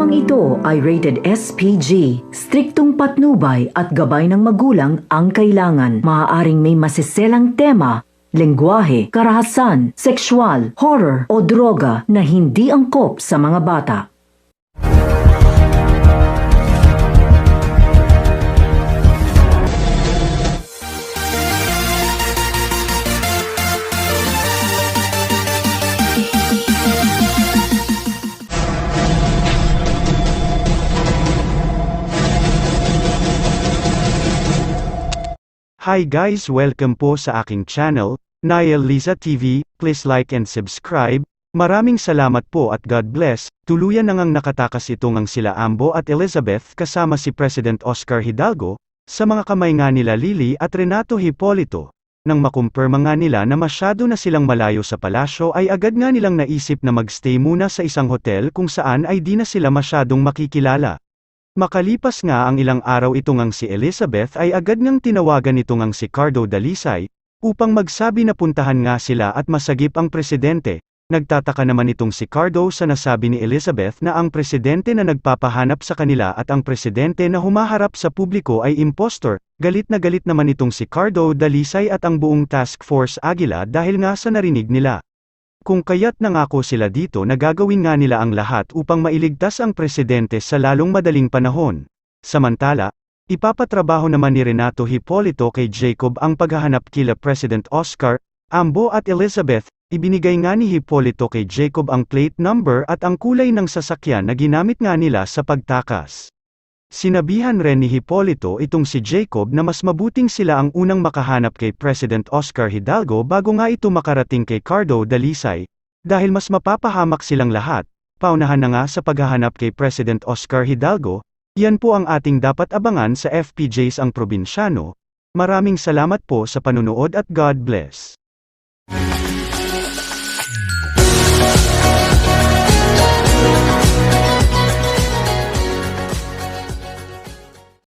Programang ito ay rated SPG. Striktong patnubay at gabay ng magulang ang kailangan. Maaaring may masiselang tema, lengguwahe, karahasan, sexual, horror o droga na hindi angkop sa mga bata. Hi guys, welcome po sa aking channel, Niall Liza TV. Please like and subscribe. Maraming salamat po at God bless. Tuluyan na ngang nakatakas ito ngang sila Ambo at Elizabeth kasama si President Oscar Hidalgo, sa mga kamay nga nila Lily at Renato Hipolito. Nang makumpirma nga nila na masyado na silang malayo sa palasyo ay agad nga nilang naisip na magstay muna sa isang hotel kung saan ay di na sila masyadong makikilala. Makalipas nga ang ilang araw ito ngang si Elizabeth ay agad ngang tinawagan ito ngang si Cardo Dalisay, upang magsabi na puntahan nga sila at masagip ang presidente. Nagtataka naman itong si Cardo sa nasabi ni Elizabeth na ang presidente na nagpapahanap sa kanila at ang presidente na humaharap sa publiko ay impostor. Galit na galit naman itong si Cardo Dalisay at ang buong Task Force Aguila dahil nga sa narinig nila. Kung kaya't nangako sila dito na gagawin nga nila ang lahat upang mailigtas ang presidente sa lalong madaling panahon. Samantala, ipapatrabaho naman ni Renato Hipolito kay Jacob ang paghahanap kila President Oscar, Ambo at Elizabeth. Ibinigay nga ni Hipolito kay Jacob ang plate number at ang kulay ng sasakyan na ginamit nga nila sa pagtakas. Sinabihan rin ni Hipolito itong si Jacob na mas mabuting sila ang unang makahanap kay President Oscar Hidalgo bago nga ito makarating kay Cardo Dalisay, dahil mas mapapahamak silang lahat. Paunahan na nga sa paghahanap kay President Oscar Hidalgo. Yan po ang ating dapat abangan sa FPJs ang Probinsyano. Maraming salamat po sa panunood at God bless.